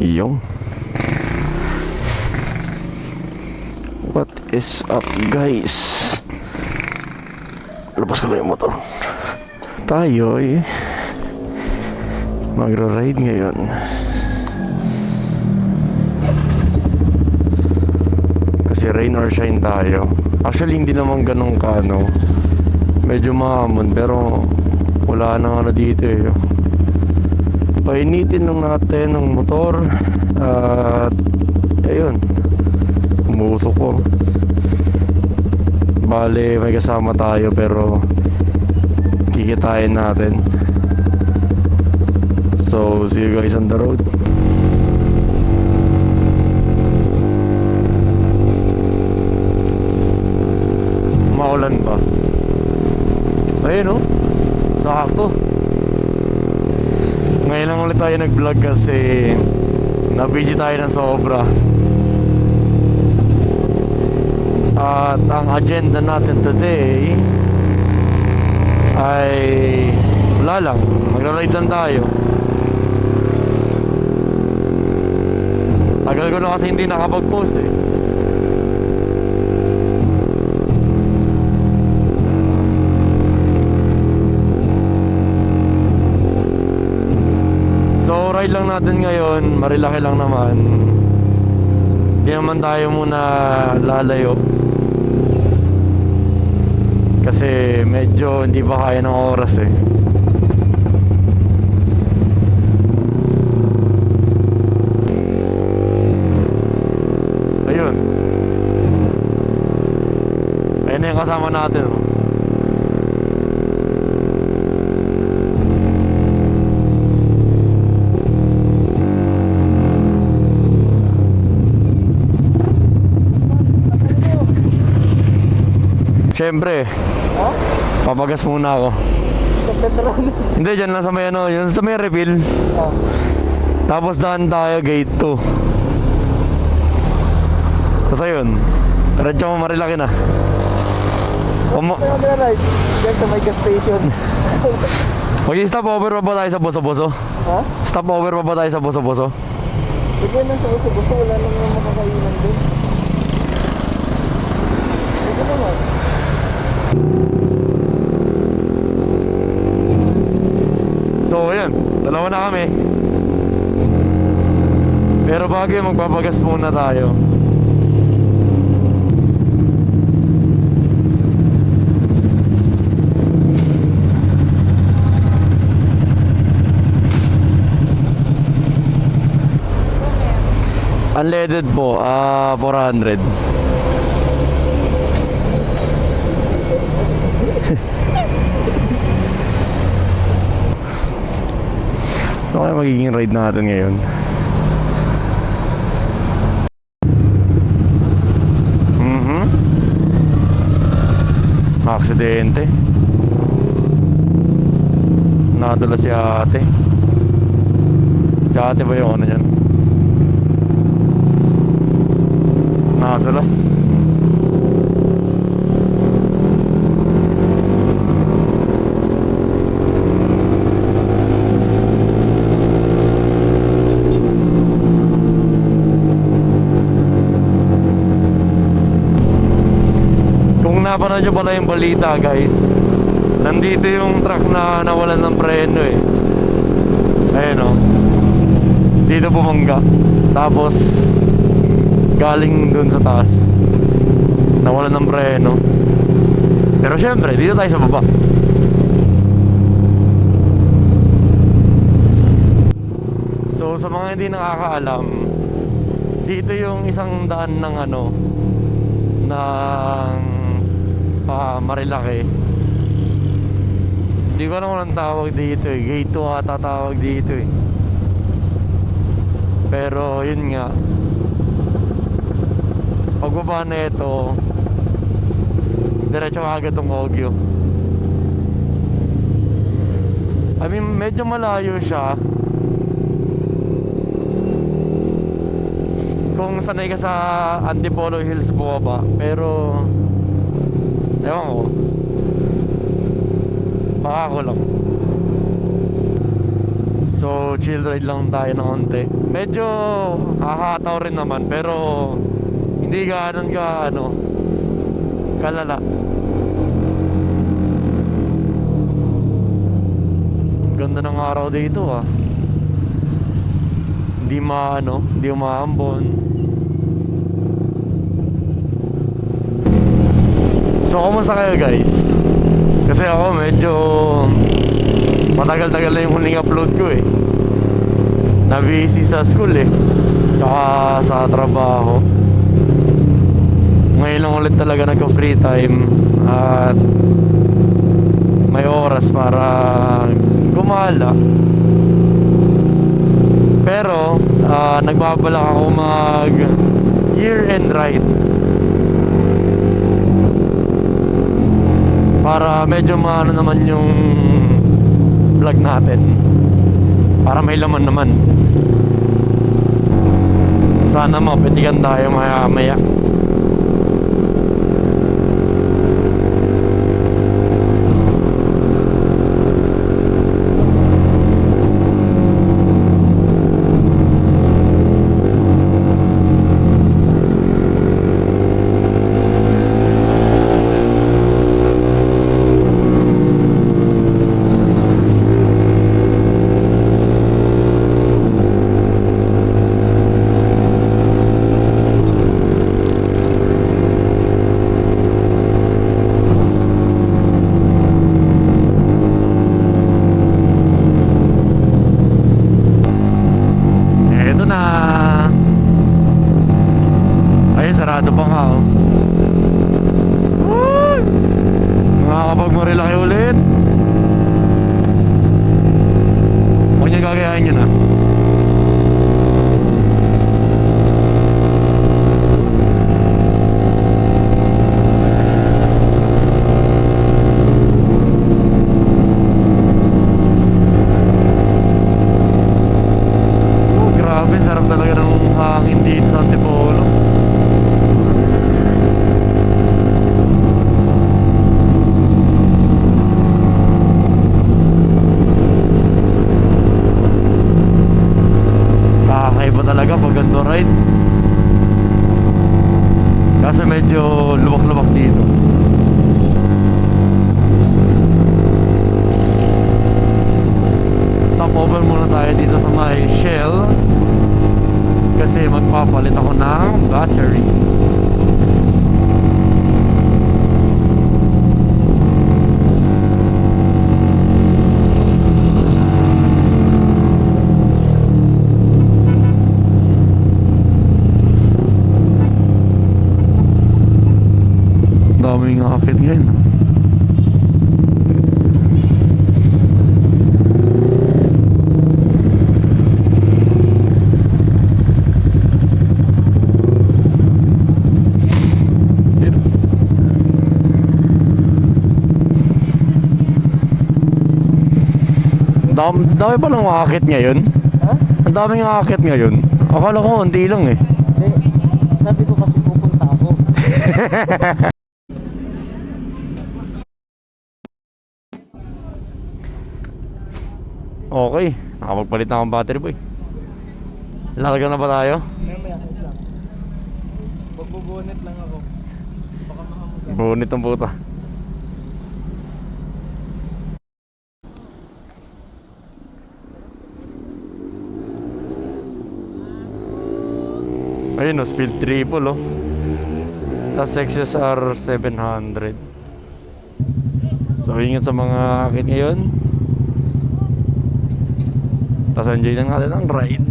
Yung what is up guys? Labas ko na yung motor. Tayo magra-ride ngayon. Kasi rain or shine tayo. Actually hindi naman ganun ka medyo mahamon, pero wala nang dito painitin lang natin ng motor. At ayun, umusok ko. Bale may kasama tayo pero kikitain natin. So see you guys on the road. Maulan pa. Ayun sakto. Ngayon lang ulit tayo nag-vlog kasi na-busy tayo na sobra. At ang agenda natin today ay wala lang, magra-ride lang tayo. Tagal ko na kasi hindi nakapag-post So ride lang natin ngayon, marilaki lang naman. Hindi naman tayo muna lalayo kasi medyo hindi pa kaya ng oras Ayun. Ayun na yung kasama natin Siyempre, papagas muna ako. Hindi, dyan lang sa may yun sa may refill. Tapos daan tayo gate 2. Tapos ayun, radyo mo marilaki na. Diyan sa may gas station. Mag-stop over pa ba tayo sa Boso-Boso? Ha? Stop over pa ba tayo sa Boso-Boso? Diyan lang sa Boso-Boso, wala naman makakainan doon. Ito naman. So ayan, dalawa na kami. Pero bagay magpapagas muna tayo. Unleaded po, 400. Ano kaya magiging ride natin ngayon? Aksidente. Nadala si ate. Si ate ba yung ano dyan? Nadalas. Napanood nyo pala yung balita guys, nandito yung truck na nawalan ng preno ayun dito bumangga. Tapos galing dun sa taas, nawalan ng preno. Pero syempre dito tayo sa baba. So sa mga hindi nakakaalam, dito yung isang daan ng ng Marilaki. Hindi ko alam kung anong tawag dito Gate 2 ata tawag dito Pero yun nga, pagbaba na ito, diretso agad tong Ogyo. I mean, medyo malayo siya kung sanay ka sa Antipolo Hills bumaba. Pero ewan ko, baka ako lang. So So chill ride lang tayo ng konti. Medyo hahataw rin naman, pero hindi gano'n ka kalala. Ganda ng araw dito ah. Hindi umaambon. So kumusta kayo guys? Kasi ako medyo matagal-tagal na yung huling upload ko eh. Na-busy sa school eh, tsaka sa trabaho. Ngayon lang ulit talaga nagka-free time at may oras para gumala. Pero nagbabalak ako mag year-end ride para medyo maano naman yung vlog natin, para may laman naman. Sana mapitigan tayo maya-maya. Sarado pa nga oh. Uy! Makakapagmarilaki ulit. Huwag niya gagayahin yun ah. Oh, grabe, sarap talaga ng hangin dito sa Antipolo. Talaga pag ganito ride, kasi medyo lubak-lubak dito. Stop over muna tayo dito sa may Shell kasi magpapalit ako ng battery. Daming akit ngayon. Dami pa lang akit ngayon. Ha? Ang daming akit ngayon. Akala ko hindi lang eh. Hindi. Sabi ko kasi pupunta ako. Okay, nakapagpalit na akong battery boy. Lalagyan na ba tayo? Mamaya, wait lang. Magbubunet lang ako. Baka makamugan. Bunit ang puta. Ayun o, speed triple oh. Tapos XSR 700. So ingat sa mga akit ngayon. Tapos enjoy lang natin ang ride.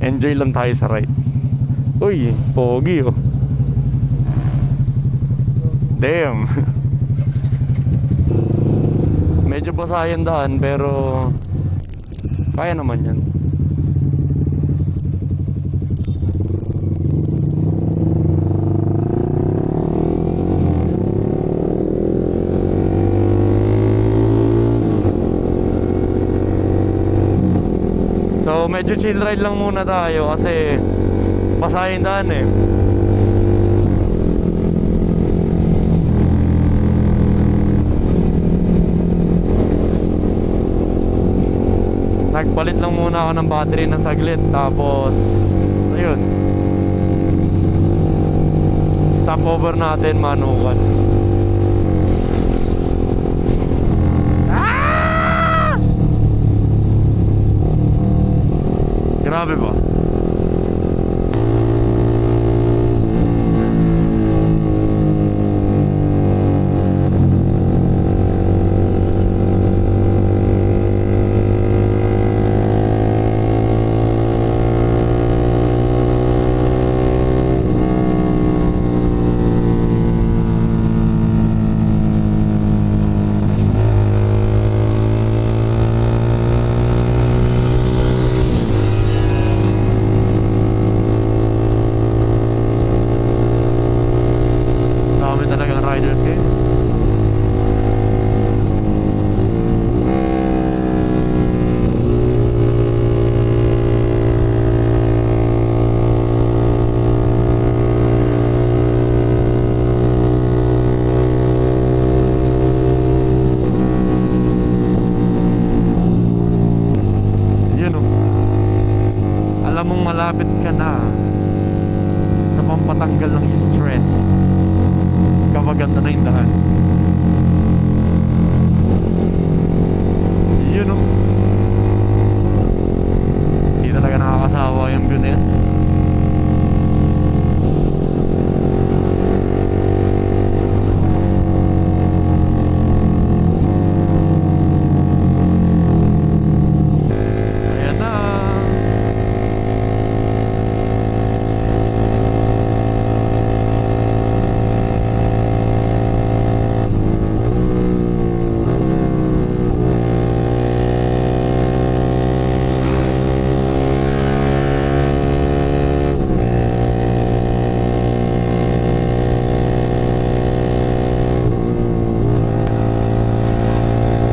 Enjoy lang tayo sa ride. Uy, pogi oh. Damn. Medyo basa yung daan pero kaya naman yan. So medyo chill ride lang muna tayo kasi basahin daan eh. Nagpalit lang muna ako ng battery ng saglit. Tapos ayun, stopover natin Manukan. Grabe ba? Dami talagang riders ngayon. Yun o. Alam mong malapit ka na sa pampatanggal ng stress kapag ganda na yung daan. Yun o. Hindi talaga nakakasawa yung view na yan. Ayan na.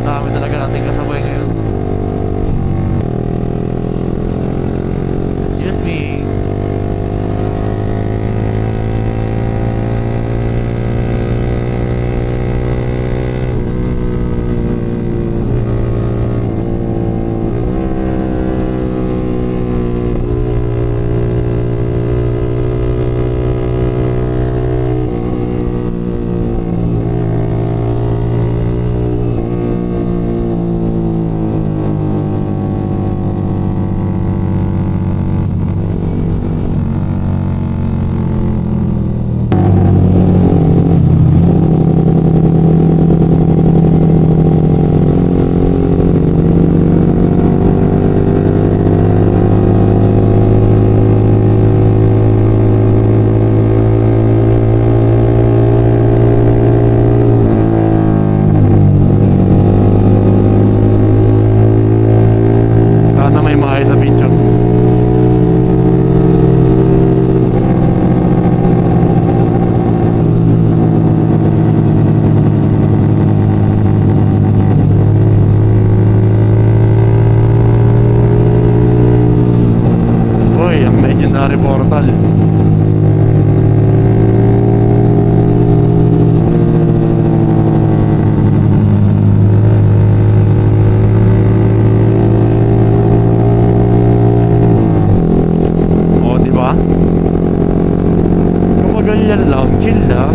Dami talaga nating kasabay ngayon. Excuse me. Sana may maayos sa video. Uy, ang legendary portal. O, di ba? Kapag ganyan lang, chill lang.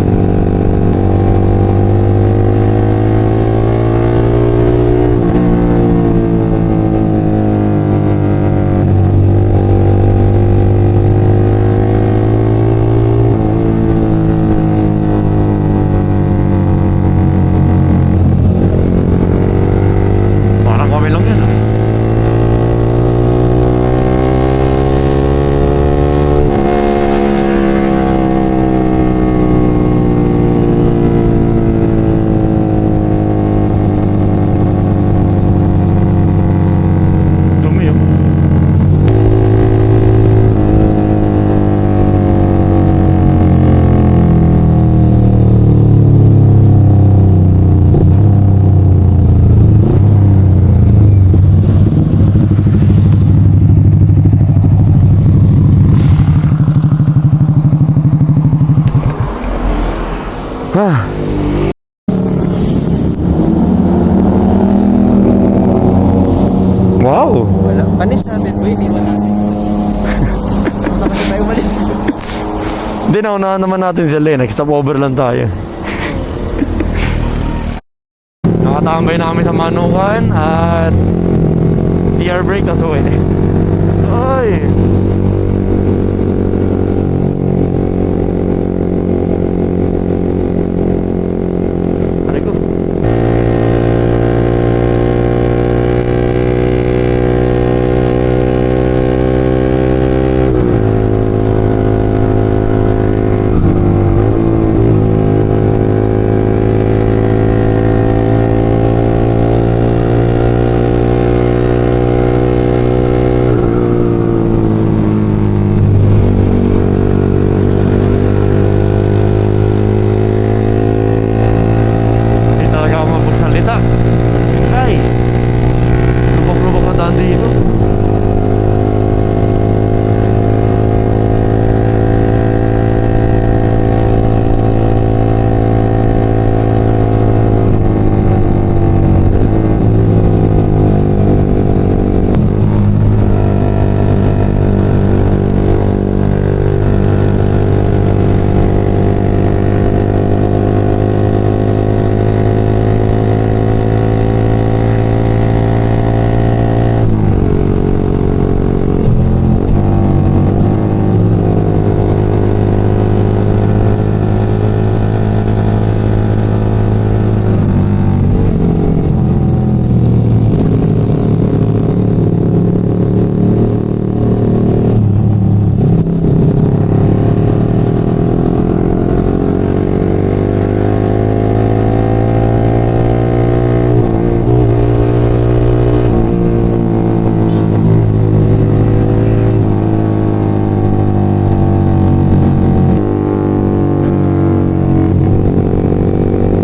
Parang kami lang yan, ah. Dumi, oh. Ah. Wow. alis natin, boy, iniwan natin. Una kasi tayo umalis. Hindi, naunahan naman natin sila eh. Nag-stop over lang tayo. Nakatambay namin sa Manukan at CR break tas uwi. Ay! Aray ko. Hindi talaga ako mapagsalita. Ay! Lubak-lubak na daan dito.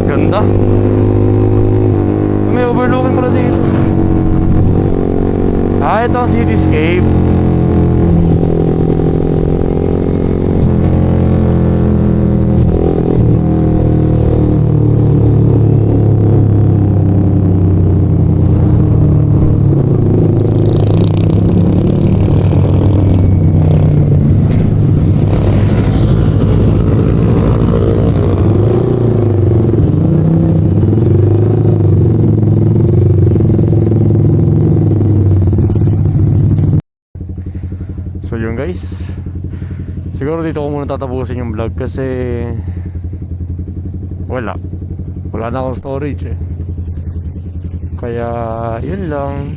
Ganda. May overlooking pala dito. Ah, ito ang cityscape. So yun guys, siguro dito ko muna tatapusin yung vlog kasi wala na akong storage eh. Kaya yun lang,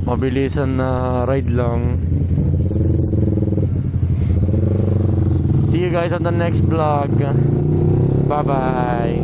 mabilisan na ride lang. See you guys on the next vlog. Bye bye.